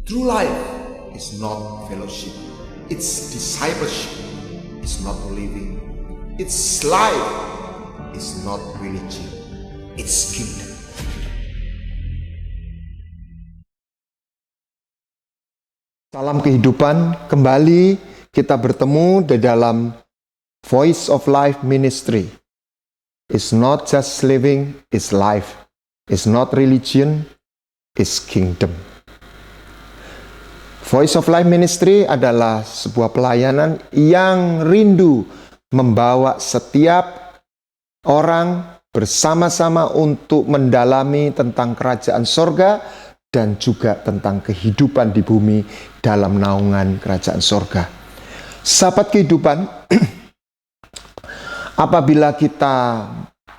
True life is not fellowship, it's discipleship, it's not living, it's life, it's not religion, it's kingdom. Salam kehidupan, kembali kita bertemu di dalam Voice of Life Ministry. It's not just living, it's life. It's not religion, it's kingdom. Voice of Life Ministry adalah sebuah pelayanan yang rindu membawa setiap orang bersama-sama untuk mendalami tentang kerajaan sorga dan juga tentang kehidupan di bumi dalam naungan kerajaan sorga. Sahabat kehidupan, apabila kita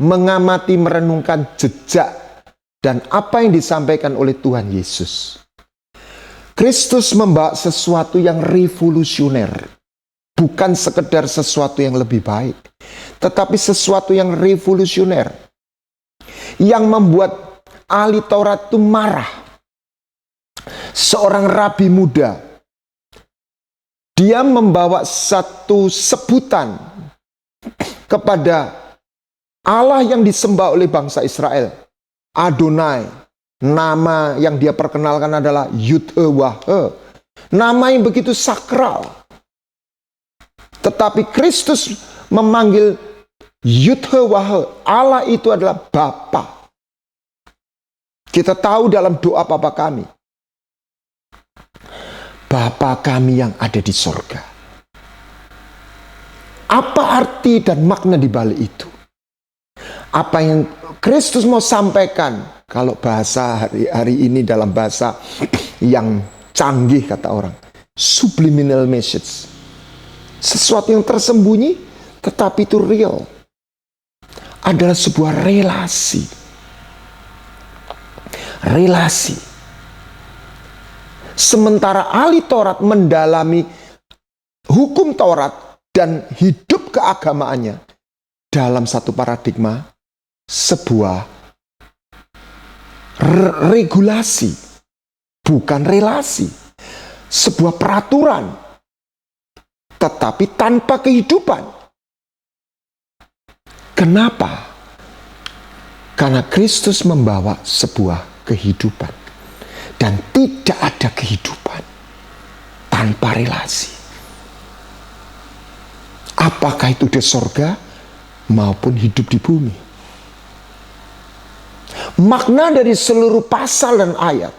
mengamati, merenungkan jejak dan apa yang disampaikan oleh Tuhan Yesus, Kristus membawa sesuatu yang revolusioner, bukan sekedar sesuatu yang lebih baik, tetapi sesuatu yang revolusioner, yang membuat ahli Taurat itu marah. Seorang rabi muda, dia membawa satu sebutan kepada Allah yang disembah oleh bangsa Israel, Adonai. Nama yang dia perkenalkan adalah Yud-He-Wah-He. Nama yang begitu sakral. Tetapi Kristus memanggil Yud-He-Wah-He. Allah itu adalah Bapa. Kita tahu dalam doa Bapa kami, Bapa kami yang ada di sorga. Apa arti dan makna di balik itu? Apa yang Kristus mau sampaikan? Kalau bahasa hari ini dalam bahasa yang canggih kata orang, subliminal message. Sesuatu yang tersembunyi tetapi itu real. Adalah sebuah relasi. Relasi. Sementara ahli Taurat mendalami hukum Taurat dan hidup keagamaannya dalam satu paradigma, sebuah regulasi, bukan relasi, sebuah peraturan, tetapi tanpa kehidupan. Kenapa? Karena Kristus membawa sebuah kehidupan, dan tidak ada kehidupan tanpa relasi. Apakah itu di sorga maupun hidup di bumi. Makna dari seluruh pasal dan ayat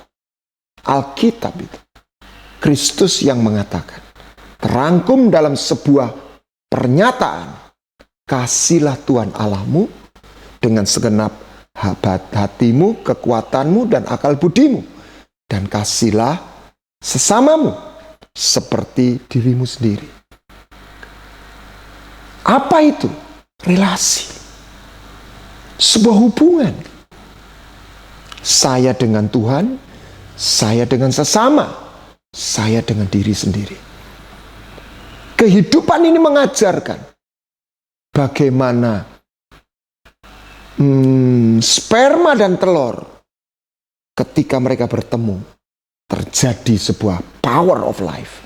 Alkitab itu, Kristus yang mengatakan, terangkum dalam sebuah pernyataan, kasihlah Tuhan Allahmu dengan segenap hatimu, kekuatanmu, dan akal budimu, dan kasihlah sesamamu seperti dirimu sendiri. Apa itu? Relasi. Sebuah hubungan. Saya dengan Tuhan, saya dengan sesama, saya dengan diri sendiri. Kehidupan ini mengajarkan bagaimana sperma dan telur ketika mereka bertemu terjadi sebuah power of life.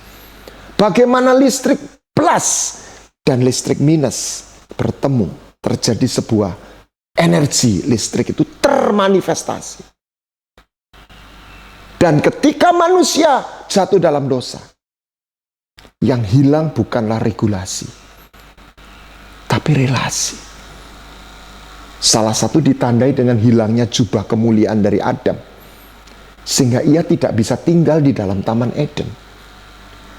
Bagaimana listrik plus dan listrik minus bertemu terjadi sebuah energi listrik itu termanifestasi. Dan ketika manusia jatuh dalam dosa, yang hilang bukanlah regulasi, tapi relasi. Salah satu ditandai dengan hilangnya jubah kemuliaan dari Adam, sehingga ia tidak bisa tinggal di dalam Taman Eden.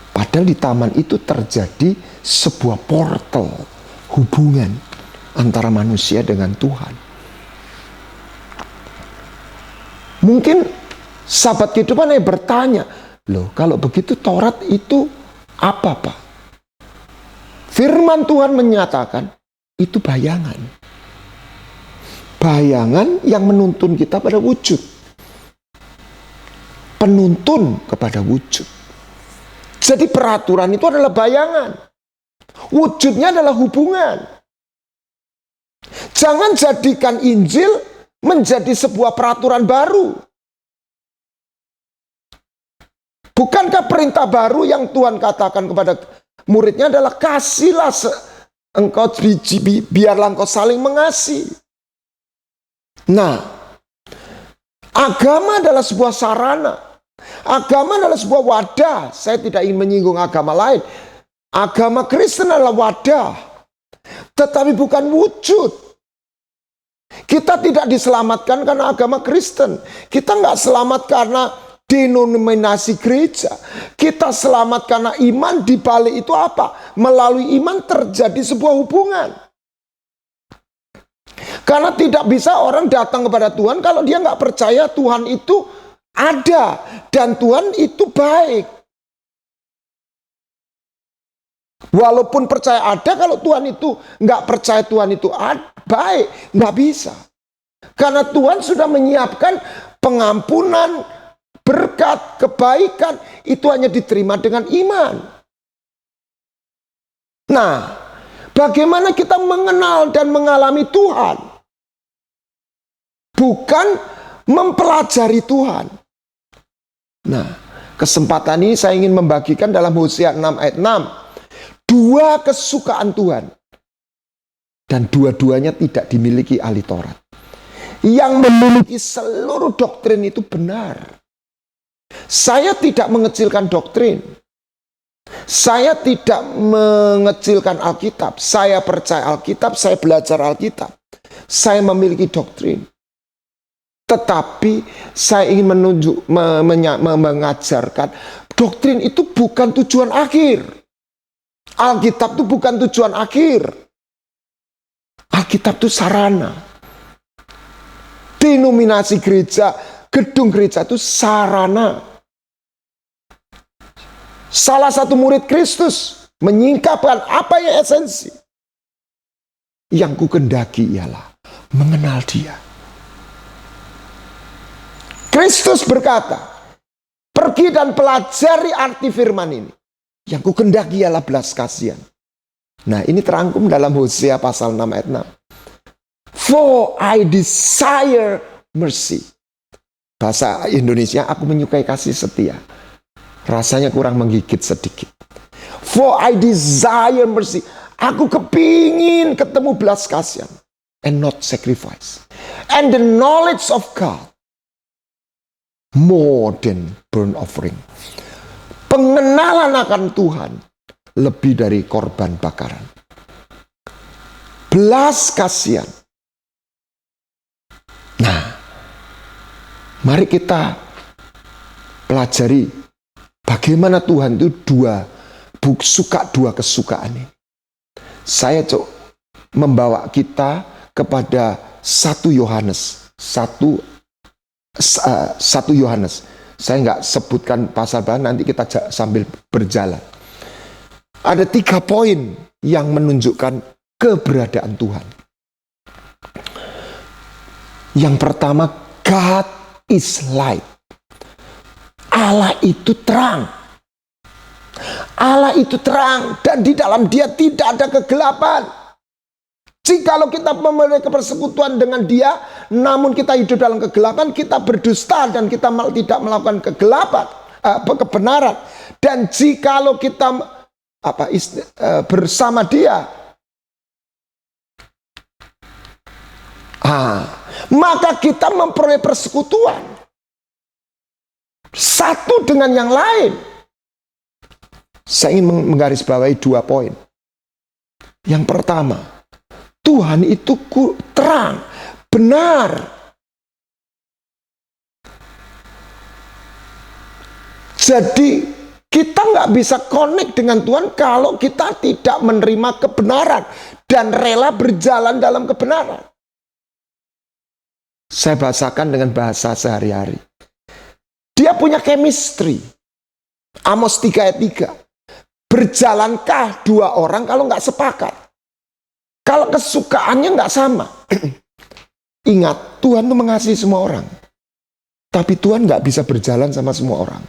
Padahal di taman itu terjadi sebuah portal hubungan antara manusia dengan Tuhan. Mungkin sahabat kehidupan yang bertanya, loh kalau begitu Taurat itu apa Pak? Firman Tuhan menyatakan itu bayangan. Bayangan yang menuntun kita pada wujud. Penuntun kepada wujud. Jadi peraturan itu adalah bayangan. Wujudnya adalah hubungan. Jangan jadikan Injil menjadi sebuah peraturan baru. Bukankah perintah baru yang Tuhan katakan kepada muridnya adalah kasihlah biarlah engkau saling mengasihi. Nah, agama adalah sebuah sarana. Agama adalah sebuah wadah. Saya tidak ingin menyinggung agama lain. Agama Kristen adalah wadah, tetapi bukan wujud. Kita tidak diselamatkan karena agama Kristen. Kita nggak selamat karena denominasi gereja. Kita selamat karena iman di balik itu apa? Melalui iman terjadi sebuah hubungan. Karena tidak bisa orang datang kepada Tuhan kalau dia nggak percaya Tuhan itu ada dan Tuhan itu baik. Walaupun percaya ada, kalau Tuhan itu nggak percaya Tuhan itu baik, nggak bisa. Karena Tuhan sudah menyiapkan pengampunan, berkat, kebaikan, itu hanya diterima dengan iman. Nah, bagaimana kita mengenal dan mengalami Tuhan? Bukan mempelajari Tuhan. Nah, kesempatan ini saya ingin membagikan dalam Hosea 6 ayat 6. Dua kesukaan Tuhan. Dan dua-duanya tidak dimiliki ahli Taurat. Yang memiliki seluruh doktrin itu benar. Saya tidak mengecilkan doktrin. Saya tidak mengecilkan Alkitab. Saya percaya Alkitab, saya belajar Alkitab. Saya memiliki doktrin. Tetapi saya ingin mengajarkan doktrin itu bukan tujuan akhir. Alkitab itu bukan tujuan akhir. Alkitab itu sarana. Denominasi gereja, gedung gereja itu sarana. Salah satu murid Kristus menyingkapkan apa yang esensi. Yang ku kendaki ialah mengenal Dia. Kristus berkata, pergi dan pelajari arti firman ini. Yang ku kendaki ialah belas kasihan. Nah, ini terangkum dalam Hosea pasal 6 ayat 6. For I desire mercy. Bahasa Indonesia, aku menyukai kasih setia. Rasanya kurang menggigit sedikit. For I desire mercy. Aku kepingin ketemu belas kasihan. And not sacrifice. And the knowledge of God. More than burnt offering. Pengenalan akan Tuhan lebih dari korban bakaran. Belas kasihan. Nah, mari kita pelajari bagaimana Tuhan itu suka dua kesukaan ini. Saya membawa kita kepada 1 Yohanes. 1 Yohanes. Saya nggak sebutkan pasal bahan, nanti kita sambil berjalan. Ada 3 poin yang menunjukkan keberadaan Tuhan. Yang pertama, God is light. Allah itu terang. Allah itu terang dan di dalam Dia tidak ada kegelapan. Jikalau kita memiliki persekutuan dengan Dia, namun kita hidup dalam kegelapan, kita berdusta dan kita tidak melakukan kegelapan, kebenaran. Dan jikalau kita bersama Dia, maka kita memperoleh persekutuan satu dengan yang lain. Saya ingin menggarisbawahi 2 poin. Yang pertama, Tuhan itu terang, benar. Jadi kita nggak bisa connect dengan Tuhan kalau kita tidak menerima kebenaran dan rela berjalan dalam kebenaran. Saya bahasakan dengan bahasa sehari-hari. Dia punya chemistry. Amos 3 ayat 3. Berjalankah 2 orang kalau nggak sepakat? Kalau kesukaannya nggak sama. Ingat, Tuhan itu mengasihi semua orang. Tapi Tuhan nggak bisa berjalan sama semua orang.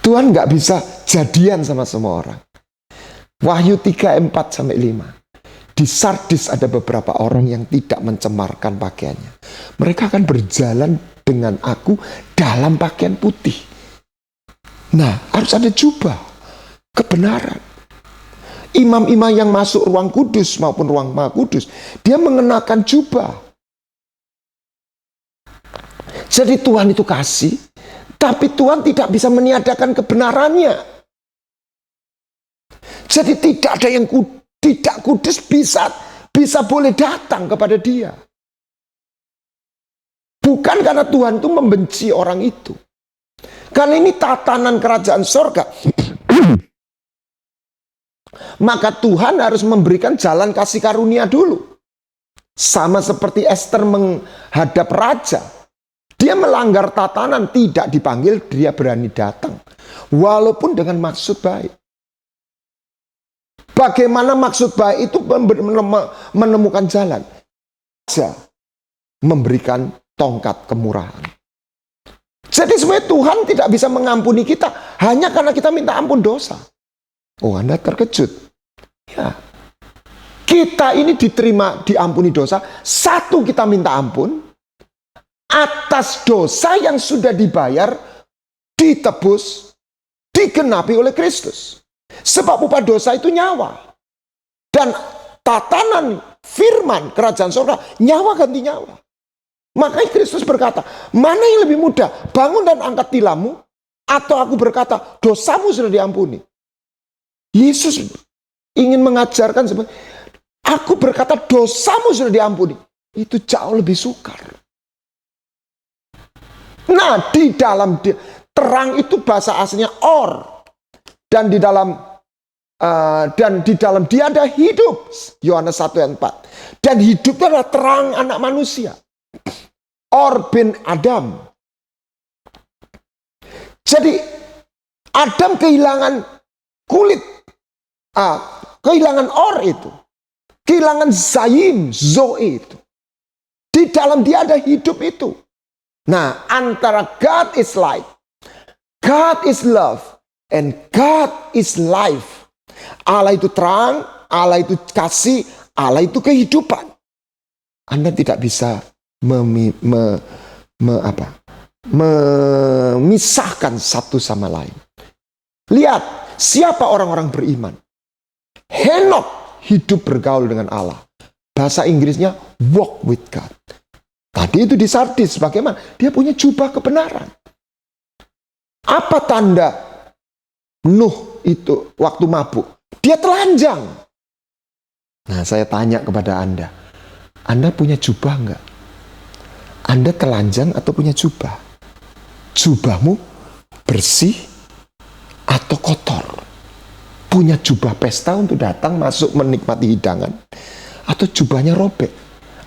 Tuhan nggak bisa jadian sama semua orang. Wahyu 3, 4-5. Di Sardis ada beberapa orang yang tidak mencemarkan pakaiannya. Mereka akan berjalan dengan aku dalam pakaian putih. Nah, harus ada jubah kebenaran. Imam-imam yang masuk ruang kudus maupun ruang maha kudus, dia mengenakan jubah. Jadi Tuhan itu kasih, tapi Tuhan tidak bisa meniadakan kebenarannya. Jadi tidak ada yang tidak kudus bisa boleh datang kepada dia. Bukan karena Tuhan itu membenci orang itu. Karena ini tatanan kerajaan sorga. Maka Tuhan harus memberikan jalan kasih karunia dulu. Sama seperti Esther menghadap raja. Dia melanggar tatanan, tidak dipanggil, dia berani datang. Walaupun dengan maksud baik. Bagaimana maksud baik itu menemukan jalan? Raja memberikan tongkat kemurahan. Jadi sebenarnya Tuhan tidak bisa mengampuni kita hanya karena kita minta ampun dosa. Oh, Anda terkejut. Ya. Kita ini diterima diampuni dosa. Satu, kita minta ampun atas dosa yang sudah dibayar, ditebus, digenapi oleh Kristus. Sebab upah dosa itu nyawa. Dan tatanan firman kerajaan surga, nyawa ganti nyawa. Makanya Kristus berkata, mana yang lebih mudah, bangun dan angkat tilammu, atau aku berkata, dosamu sudah diampuni. Yesus ingin mengajarkan, aku berkata, dosamu sudah diampuni. Itu jauh lebih sukar. Nah, di dalam terang itu bahasa aslinya or. Dan di dalam dia ada hidup. Yohanes 1 ayat 4. Dan hidup itu adalah terang anak manusia. Or bin Adam. Jadi Adam kehilangan kulit, kehilangan or itu, kehilangan zaim, zoe itu. Di dalam dia ada hidup itu. Nah, antara God is light, God is love, and God is life. Allah itu terang, Allah itu kasih, Allah itu kehidupan. Anda tidak bisa memisahkan satu sama lain. Lihat, siapa orang-orang beriman? Henok hidup bergaul dengan Allah. Bahasa Inggrisnya walk with God. Tadi itu di Sardis, bagaimana? Dia punya jubah kebenaran. Apa tanda Nuh itu waktu mabuk? Dia telanjang. Nah, saya tanya kepada Anda punya jubah enggak? Anda telanjang atau punya jubah? Jubahmu bersih atau kotor? Punya jubah pesta untuk datang masuk menikmati hidangan? Atau jubahnya robek?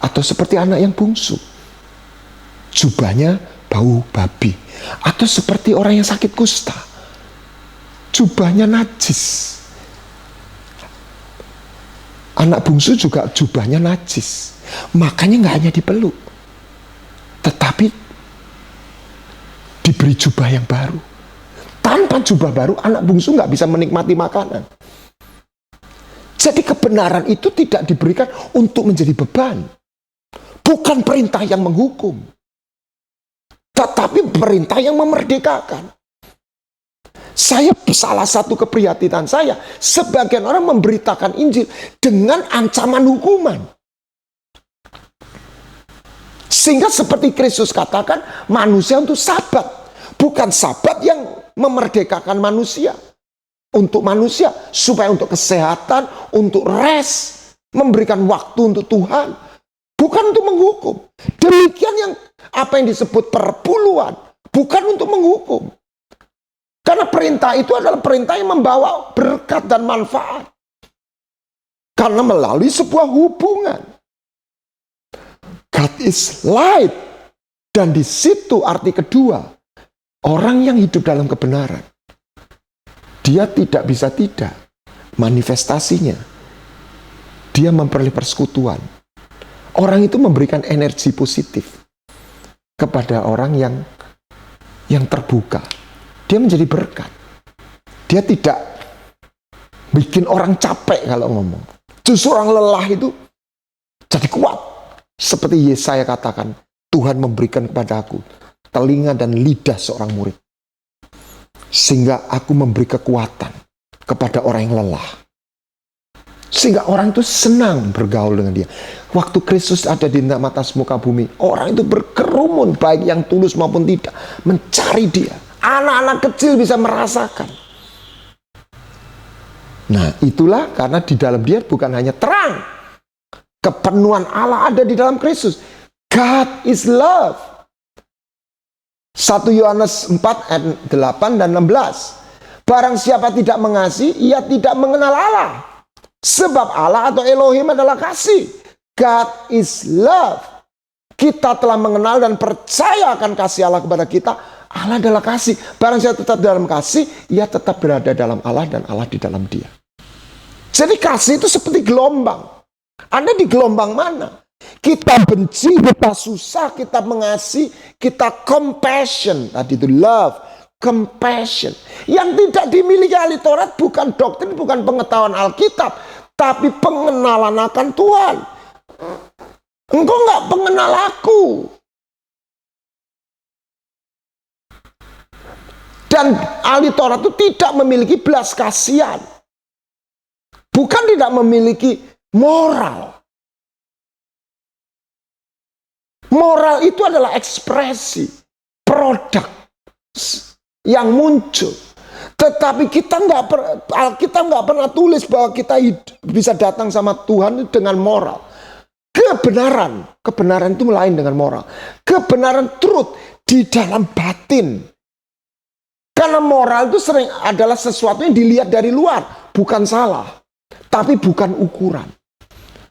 Atau seperti anak yang bungsu? Jubahnya bau babi? Atau seperti orang yang sakit kusta? Jubahnya najis. Anak bungsu juga jubahnya najis. Makanya nggak hanya dipeluk, tetapi diberi jubah yang baru. Tanpa jubah baru, anak bungsu nggak bisa menikmati makanan. Jadi kebenaran itu tidak diberikan untuk menjadi beban. Bukan perintah yang menghukum, tetapi perintah yang memerdekakan. Salah satu keprihatinan saya, sebagian orang memberitakan Injil dengan ancaman hukuman. Sehingga seperti Kristus katakan, manusia untuk sabat. Bukan sabat yang memerdekakan manusia. Untuk manusia, supaya untuk kesehatan, untuk rest, memberikan waktu untuk Tuhan. Bukan untuk menghukum. Demikian yang apa yang disebut perpuluhan, bukan untuk menghukum. Karena perintah itu adalah perintah yang membawa berkat dan manfaat. Karena melalui sebuah hubungan. God is light. Dan di situ arti kedua, orang yang hidup dalam kebenaran, dia tidak bisa tidak manifestasinya. Dia memperoleh persekutuan. Orang itu memberikan energi positif kepada orang yang terbuka. Dia menjadi berkat. Dia tidak bikin orang capek kalau ngomong. Justru orang lelah itu jadi kuat. Seperti Yesaya katakan, Tuhan memberikan kepada aku telinga dan lidah seorang murid. Sehingga aku memberi kekuatan kepada orang yang lelah. Sehingga orang itu senang bergaul dengan dia. Waktu Kristus ada di atas muka bumi, orang itu berkerumun, baik yang tulus maupun tidak, mencari dia. Anak-anak kecil bisa merasakan. Nah, itulah karena di dalam dia bukan hanya terang. Kepenuhan Allah ada di dalam Kristus. God is love. 1 Yohanes 4 ayat 8 dan 16. Barang siapa tidak mengasihi, ia tidak mengenal Allah. Sebab Allah atau Elohim adalah kasih. God is love. Kita telah mengenal dan percaya akan kasih Allah kepada kita. Allah adalah kasih. Barang siapa tetap dalam kasih, ia tetap berada dalam Allah dan Allah di dalam dia. Jadi kasih itu seperti gelombang. Anda di gelombang mana? Kita benci, kita susah, kita mengasihi, kita compassion. Tadi itu love, compassion. Yang tidak dimiliki ahli Taurat bukan doktrin, bukan pengetahuan Alkitab, tapi pengenalan akan Tuhan. Engkau nggak pengenal aku. Dan ahli Taurat itu tidak memiliki belas kasihan. Bukan tidak memiliki moral. Moral itu adalah ekspresi, produk yang muncul. Tetapi kita nggak pernah tulis bahwa kita bisa datang sama Tuhan dengan moral. Kebenaran itu lain dengan moral. Kebenaran truth di dalam batin. Karena moral itu sering adalah sesuatu yang dilihat dari luar, bukan salah, tapi bukan ukuran.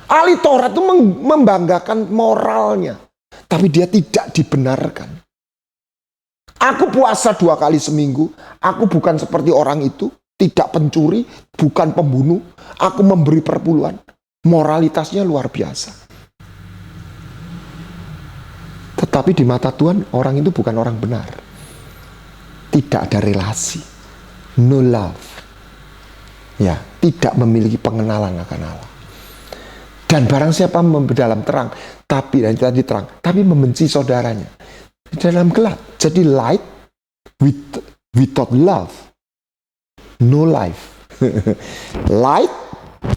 Ahli Taurat itu membanggakan moralnya, tapi dia tidak dibenarkan. Aku puasa 2 kali seminggu, aku bukan seperti orang itu, tidak pencuri, bukan pembunuh, aku memberi perpuluhan. Moralitasnya luar biasa. Tetapi di mata Tuhan, orang itu bukan orang benar. Tidak ada relasi. No love. Ya, tidak memiliki pengenalan akan Allah. Dan barang siapa dalam terang, tapi membenci saudaranya. Di dalam gelap. Jadi light without love. No life. Light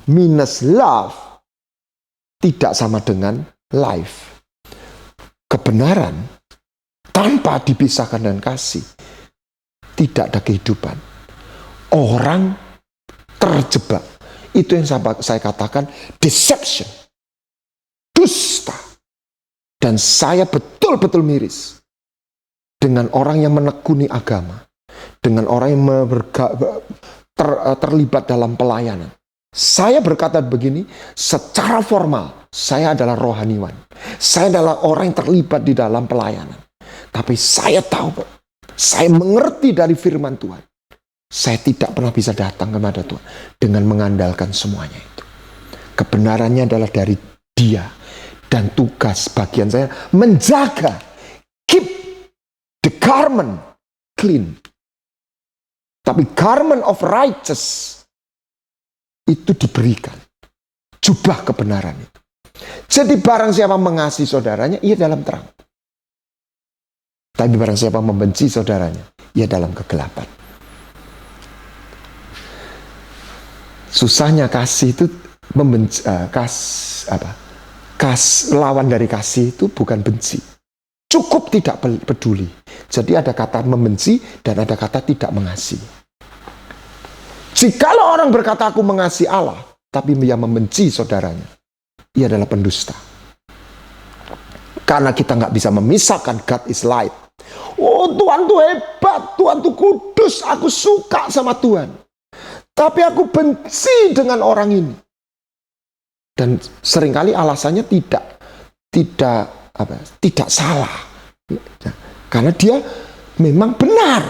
minus love tidak sama dengan life. Kebenaran tanpa dipisahkan dengan kasih tidak ada kehidupan. Orang terjebak. Itu yang saya katakan deception. Dusta. Dan saya betul-betul miris dengan orang yang menekuni agama. Dengan orang yang terlibat dalam pelayanan. Saya berkata begini, secara formal, saya adalah rohaniwan. Saya adalah orang yang terlibat di dalam pelayanan. Tapi saya tahu, saya mengerti dari firman Tuhan. Saya tidak pernah bisa datang kepada Tuhan dengan mengandalkan semuanya itu. Kebenarannya adalah dari Dia. Dan tugas bagian saya menjaga, keep the garment clean. Tapi garment of righteous itu diberikan. Jubah kebenaran itu. Jadi barang siapa mengasihi saudaranya, ia dalam terang. Tapi barang siapa membenci saudaranya, ia dalam kegelapan. Susahnya kasih itu membenci, lawan dari kasih itu bukan benci. Cukup tidak peduli. Jadi ada kata membenci dan ada kata tidak mengasihi. Jikalau orang berkata aku mengasihi Allah, tapi ia membenci saudaranya, ia adalah pendusta. Karena kita nggak bisa memisahkan God is light. Oh, Tuhan tuh hebat, Tuhan tuh kudus, aku suka sama Tuhan. Tapi aku benci dengan orang ini. Dan seringkali alasannya tidak salah. Karena dia memang benar.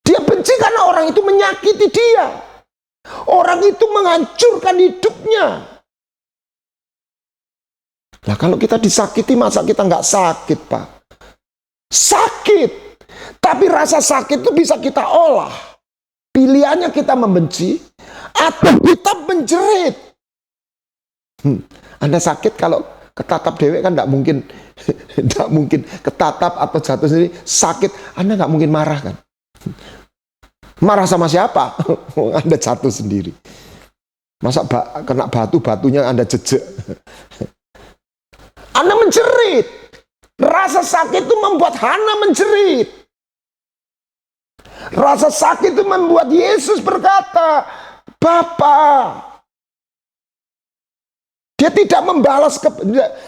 Dia benci karena orang itu menyakiti dia. Orang itu menghancurkan hidupnya. Nah, kalau kita disakiti, masa kita nggak sakit, Pak? Sakit. Tapi rasa sakit itu bisa kita olah. Pilihannya kita membenci atau kita menjerit. Anda sakit kalau ketatap dewek kan tidak mungkin, tidak mungkin ketatap atau jatuh sendiri sakit. Anda nggak mungkin marah kan? Marah sama siapa? Anda jatuh sendiri. Masa kena batunya Anda jejek. Anda menjerit. Rasa sakit itu membuat Hana menjerit. Rasa sakit itu membuat Yesus berkata, Bapa. Dia tidak membalas,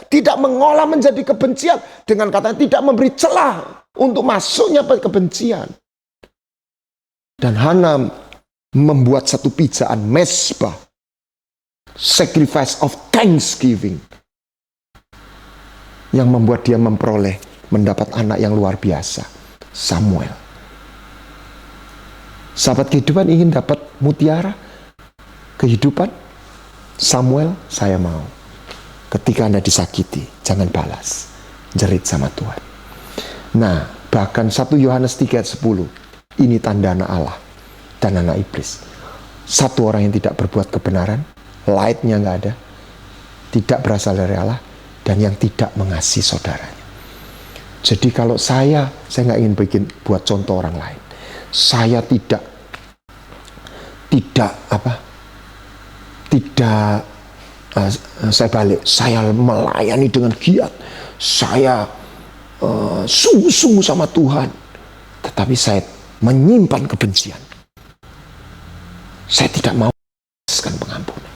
tidak mengolah menjadi kebencian. Dengan katanya tidak memberi celah untuk masuknya kebencian. Dan Hana membuat satu pijaan mesbah. Sacrifice of thanksgiving. Yang membuat dia mendapat anak yang luar biasa. Samuel. Sahabat kehidupan ingin dapat mutiara kehidupan? Samuel, saya mau. Ketika Anda disakiti, jangan balas. Jerit sama Tuhan. Nah, bahkan 1 Yohanes 3:10. Ini tanda anak Allah dan anak iblis. Satu orang yang tidak berbuat kebenaran, light-nya nggak ada, tidak berasal dari Allah, dan yang tidak mengasihi saudaranya. Jadi kalau saya nggak ingin buat contoh orang lain. Saya tidak saya balik. Saya melayani dengan giat. Saya sungguh-sungguh sama Tuhan. Tetapi saya menyimpan kebencian. Saya tidak mau membebaskan pengampunan.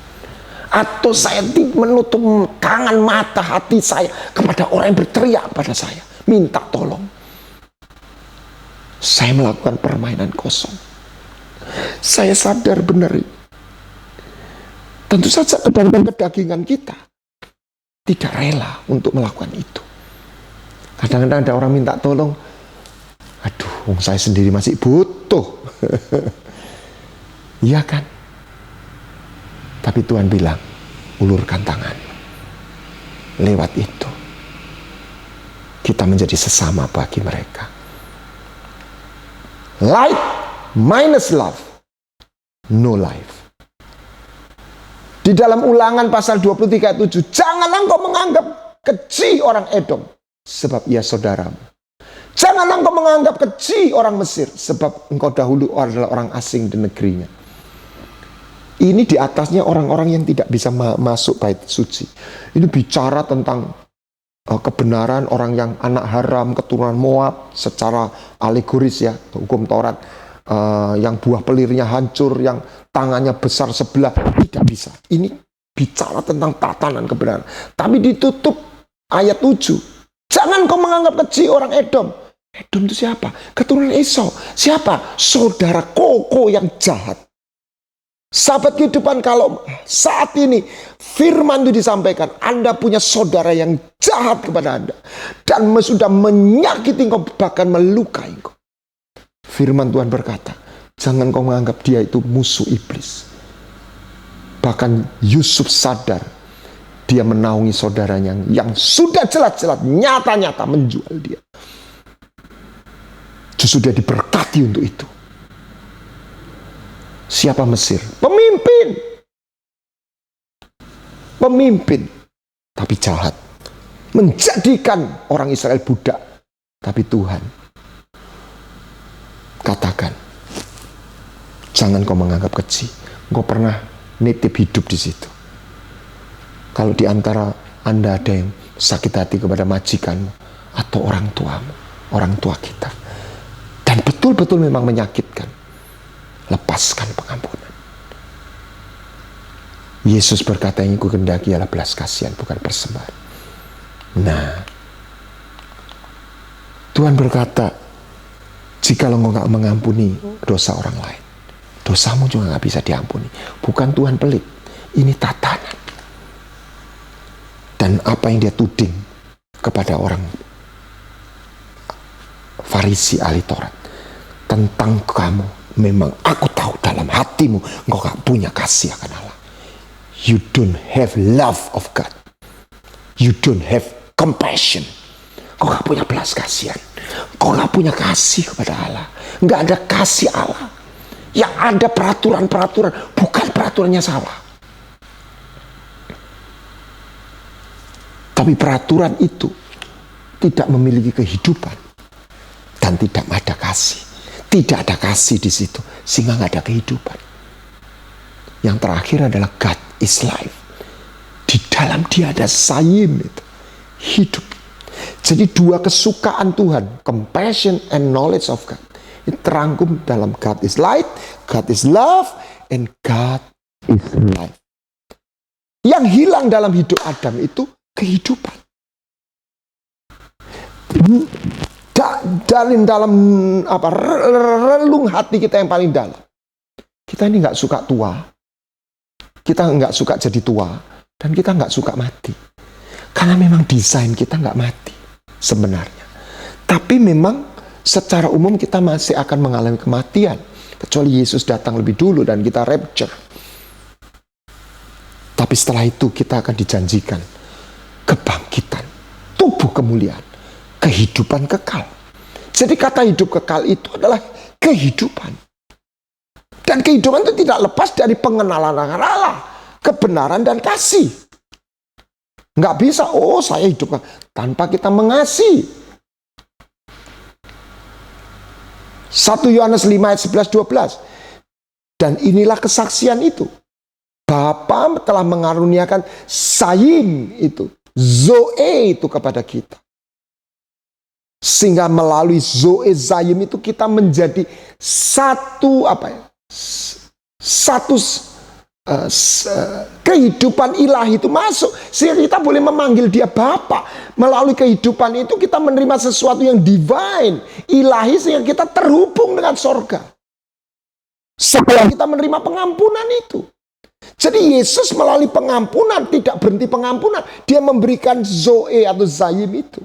Atau saya menutup tangan, mata, hati saya kepada orang yang berteriak pada saya. Minta tolong. Saya melakukan permainan kosong. Saya sadar benar. Tentu saja kedagingan kita tidak rela untuk melakukan itu. Kadang-kadang ada orang minta tolong. Aduh, saya sendiri masih butuh. Iya kan? Tapi Tuhan bilang, ulurkan tangan. Lewat itu, kita menjadi sesama bagi mereka. Light minus love, no life. Di dalam Ulangan pasal 23 ayat 7, janganlah engkau menganggap keji orang Edom, sebab ia saudaramu. Janganlah engkau menganggap keji orang Mesir, sebab engkau dahulu adalah orang asing di negerinya. Ini di atasnya orang-orang yang tidak bisa masuk bait suci. Ini bicara tentang kebenaran orang yang anak haram, keturunan Moab, secara alegoris ya, hukum Taurat. Yang buah pelirnya hancur, yang tangannya besar sebelah, tidak bisa. Ini bicara tentang tatanan kebenaran. Tapi ditutup ayat 7. Jangan kau menganggap keji orang Edom. Edom itu siapa? Keturunan Esau. Siapa? Saudara koko yang jahat. Sahabat kehidupan, kalau saat ini firman itu disampaikan, Anda punya saudara yang jahat kepada Anda. Dan sudah menyakiti engkau, bahkan melukai engkau. Firman Tuhan berkata, jangan kau menganggap dia itu musuh iblis. Bahkan Yusuf sadar, dia menaungi saudaranya yang sudah jelas-jelas, nyata-nyata menjual dia. Justru dia diberkati untuk itu. Siapa Mesir? Pemimpin. Tapi jahat. Menjadikan orang Israel budak. Tapi Tuhan katakan, jangan kau menganggap keji. Engkau pernah nitip hidup di situ. Kalau di antara Anda ada yang sakit hati kepada majikanmu atau orang tuamu, orang tua kita, dan betul-betul memang menyakitkan, lepaskan pengampunan. Yesus berkata, yang kukendaki adalah belas kasihan, bukan persembahan. Nah, Tuhan berkata, jika engkau nggak mengampuni dosa orang lain, dosamu juga nggak bisa diampuni. Bukan Tuhan pelit, ini tatanan. Dan apa yang dia tuding kepada orang Farisi ahli Taurat tentang kamu, memang aku tahu dalam hatimu engkau nggak punya kasih akan Allah. You don't have love of God. You don't have compassion. Kau gak punya belas kasihan. Kau gak punya kasih kepada Allah. Gak ada kasih Allah. Yang ada peraturan-peraturan. Bukan peraturannya salah. Tapi peraturan itu tidak memiliki kehidupan dan tidak ada kasih. Tidak ada kasih di situ, sehingga nggak ada kehidupan. Yang terakhir adalah God is life. Di dalam dia ada sayim itu, hidup. Jadi dua kesukaan Tuhan, compassion and knowledge of God, itu terangkum dalam God is light, God is love, and God is life. Yang hilang dalam hidup Adam itu kehidupan. Dalam relung hati kita yang paling dalam, kita ini nggak suka tua, kita nggak suka jadi tua, dan kita nggak suka mati, karena memang desain kita nggak mati sebenarnya. Tapi memang secara umum kita masih akan mengalami kematian, kecuali Yesus datang lebih dulu dan kita rapture. Tapi setelah itu kita akan dijanjikan kebangkitan, tubuh kemuliaan, kehidupan kekal. Jadi kata hidup kekal itu adalah kehidupan. Dan kehidupan itu tidak lepas dari pengenalan akan Allah, kebenaran dan kasih. Nggak bisa, saya hidup tanpa kita mengasihi. 1 Yohanes 5 ayat 11-12. Dan inilah kesaksian itu. Bapa telah mengaruniakan sayim itu, zoe itu kepada kita. Sehingga melalui zoe zayim itu kita menjadi satu kehidupan ilahi itu masuk. Sehingga kita boleh memanggil dia Bapa. Melalui kehidupan itu kita menerima sesuatu yang divine, ilahi, sehingga kita terhubung dengan sorga. Setelah kita menerima pengampunan itu. Jadi Yesus melalui pengampunan, tidak berhenti pengampunan. Dia memberikan zoe atau zayim itu.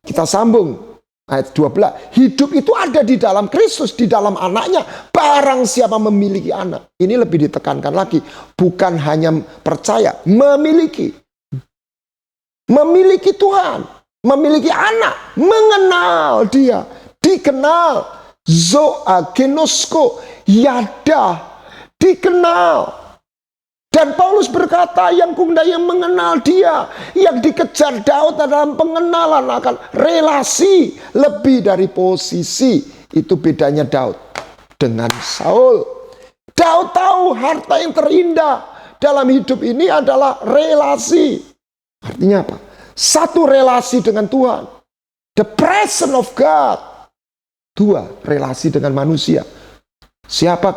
Kita sambung ayat 12. Hidup itu ada di dalam Kristus, di dalam anaknya. Barang siapa memiliki anak. Ini lebih ditekankan lagi. Bukan hanya percaya, memiliki. Memiliki Tuhan. Memiliki anak. Mengenal dia. Dikenal. Zoa, genosko, yada. Dikenal. Dan Paulus berkata, yang mengenal dia, yang dikejar Daud dalam pengenalan akan relasi lebih dari posisi. Itu bedanya Daud dengan Saul. Daud tahu harta yang terindah dalam hidup ini adalah relasi. Artinya apa? Satu, relasi dengan Tuhan. The presence of God. Dua, relasi dengan manusia. Siapa?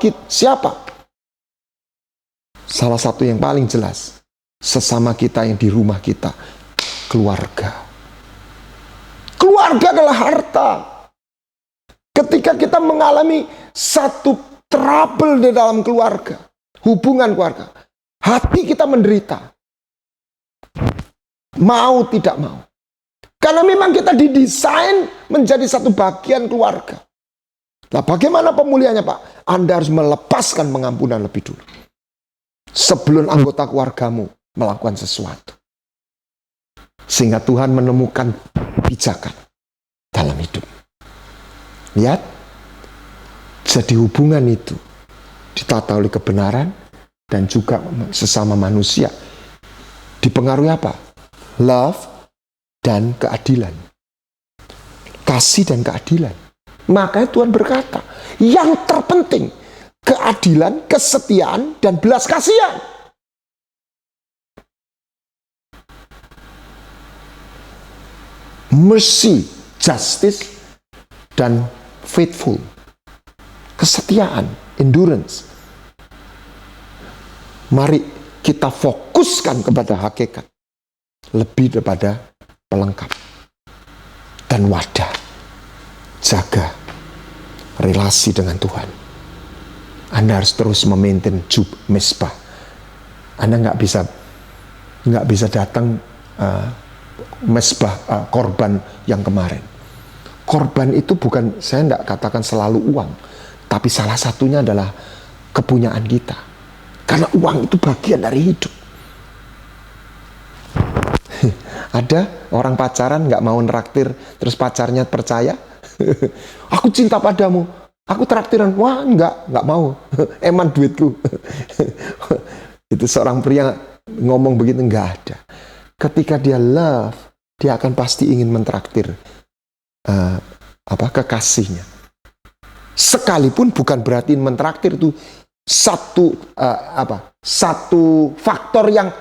Salah satu yang paling jelas, sesama kita yang di rumah kita, keluarga. Keluarga adalah harta. Ketika kita mengalami satu trouble di dalam keluarga, hubungan keluarga, hati kita menderita. Mau tidak mau. Karena memang kita didesain menjadi satu bagian keluarga. Nah, bagaimana pemulihannya, Pak? Anda harus melepaskan pengampunan lebih dulu. Sebelum anggota keluargamu melakukan sesuatu. Sehingga Tuhan menemukan pijakan dalam hidup. Lihat. Jadi hubungan itu ditata oleh kebenaran dan juga sesama manusia. Dipengaruhi apa? Love dan keadilan. Kasih dan keadilan. Makanya Tuhan berkata, yang terpenting keadilan, kesetiaan, dan belas kasihan. Mercy, justice, dan faithful. Kesetiaan, endurance. Mari kita fokuskan kepada hakikat. Lebih daripada pelengkap. Dan wadah. Jaga relasi dengan Tuhan. Anda harus terus memaintain mesbah. Anda nggak bisa datang mesbah korban yang kemarin. Korban itu bukan, saya nggak katakan selalu uang, tapi salah satunya adalah kepunyaan kita. Karena uang itu bagian dari hidup. Ada orang pacaran nggak mau neraktir, terus pacarnya percaya, aku cinta padamu. Aku traktiran, wah enggak mau, eman duitku. Itu seorang pria ngomong begitu, enggak ada. ketika dia love, dia akan pasti ingin mentraktir kekasihnya. Sekalipun bukan berarti mentraktir itu satu faktor yang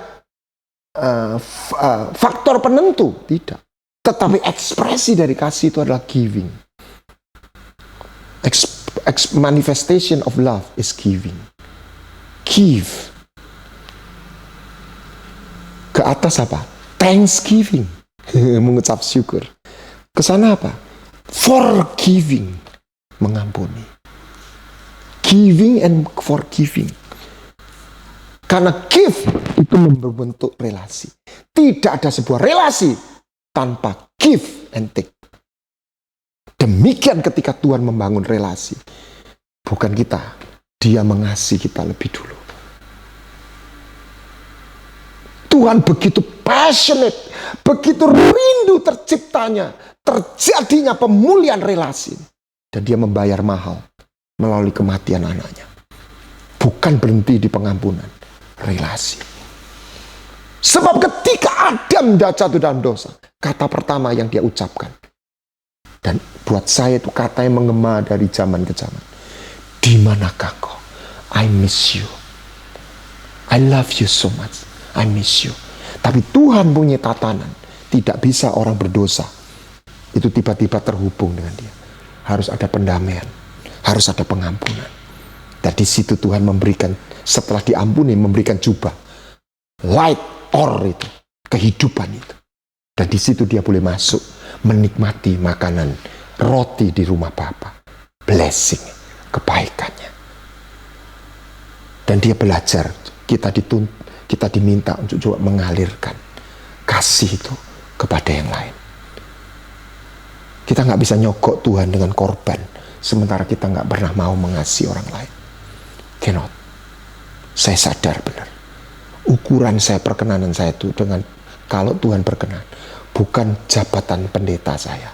faktor penentu, tidak. Tetapi ekspresi dari kasih itu adalah giving. Manifestation of love is giving. Give. Ke atas apa? Thanksgiving. Mengucap syukur. Ke sana apa? Forgiving. Mengampuni. Giving and forgiving. Karena give itu membentuk relasi. Tidak ada sebuah relasi tanpa give and take. Demikian ketika Tuhan membangun relasi. Bukan kita. Dia mengasihi kita lebih dulu. Tuhan begitu passionate, begitu rindu terjadinya pemulihan relasi. Dan dia membayar mahal melalui kematian anaknya. Bukan berhenti di pengampunan, relasi. Sebab ketika Adam jatuh dalam dosa, kata pertama yang dia ucapkan, dan buat saya itu kata yang menggema dari zaman ke zaman. Di manakah kau? I miss you. I love you so much. I miss you. Tapi Tuhan punya tatanan. Tidak bisa orang berdosa itu tiba-tiba terhubung dengan dia. Harus ada pendamaian. Harus ada pengampunan. Dan di situ Tuhan memberikan, setelah diampuni, memberikan jubah. Light or itu. Kehidupan itu. Dan di situ dia boleh masuk. Menikmati makanan. Roti di rumah Bapa. Blessing. Kebaikannya. Dan dia belajar. Kita diminta untuk juga mengalirkan kasih itu kepada yang lain. Kita nggak bisa nyogok Tuhan dengan korban, sementara kita nggak pernah mau mengasihi orang lain. Cannot. Saya sadar benar. Ukuran saya, perkenanan saya itu dengan kalau Tuhan berkenan, bukan jabatan pendeta saya,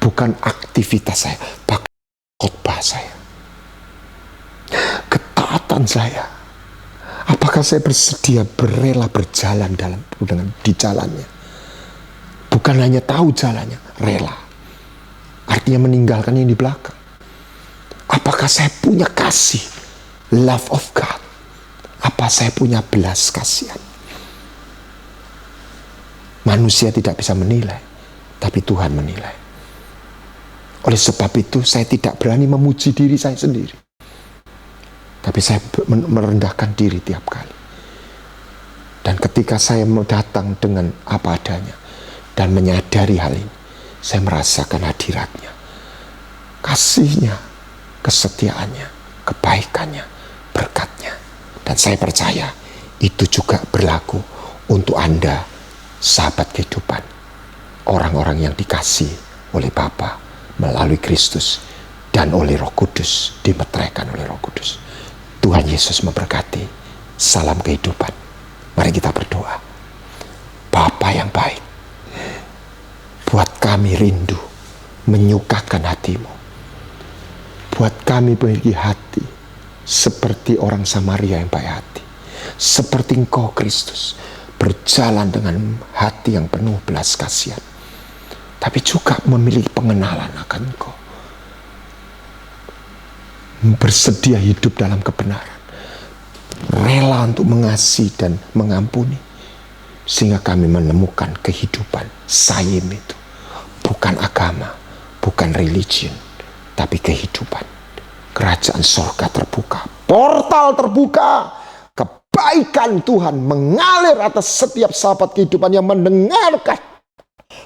bukan aktivitas saya, bahkan khotbah saya, ketaatan saya. Apakah saya bersedia berela berjalan di jalannya? Bukan hanya tahu jalannya, rela. Artinya meninggalkan yang di belakang. Apakah saya punya kasih, love of God? Apa saya punya belas kasihan? Manusia tidak bisa menilai, tapi Tuhan menilai. Oleh sebab itu, saya tidak berani memuji diri saya sendiri. Tapi saya merendahkan diri tiap kali. Dan ketika saya datang dengan apa adanya dan menyadari hal ini, saya merasakan hadiratnya, kasihnya, kesetiaannya, kebaikannya, berkatnya. Dan saya percaya itu juga berlaku untuk Anda, sahabat kehidupan. Orang-orang yang dikasih oleh Bapa melalui Kristus dan oleh Roh Kudus, dimeteraikan oleh Roh Kudus. Tuhan Yesus memberkati. Salam kehidupan. Mari kita berdoa. Bapa yang baik, buat kami rindu menyukakan hati-Mu. Buat kami memiliki hati seperti orang Samaria yang baik hati. Seperti Engkau Kristus, berjalan dengan hati yang penuh belas kasihan. Tapi juga memiliki pengenalan akan Engkau. Bersedia hidup dalam kebenaran, rela untuk mengasihi dan mengampuni, sehingga kami menemukan kehidupan sayim itu bukan agama, bukan religion, tapi kehidupan. Kerajaan sorga terbuka, portal terbuka, kebaikan Tuhan mengalir atas setiap sahabat kehidupan yang mendengarkan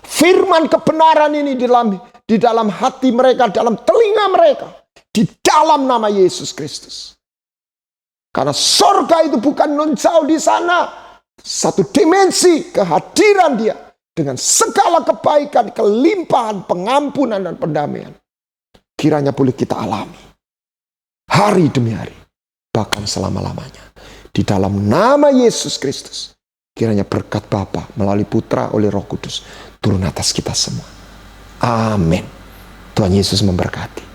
firman kebenaran ini di dalam hati mereka, dalam telinga mereka. Di dalam nama Yesus Kristus. Karena sorga itu bukan non jauh di sana. Satu dimensi kehadiran dia. Dengan segala kebaikan, kelimpahan, pengampunan, dan pendamaian. Kiranya boleh kita alami. Hari demi hari. Bahkan selama-lamanya. Di dalam nama Yesus Kristus. Kiranya berkat Bapa melalui Putra oleh Roh Kudus. Turun atas kita semua. Amin. Tuhan Yesus memberkati.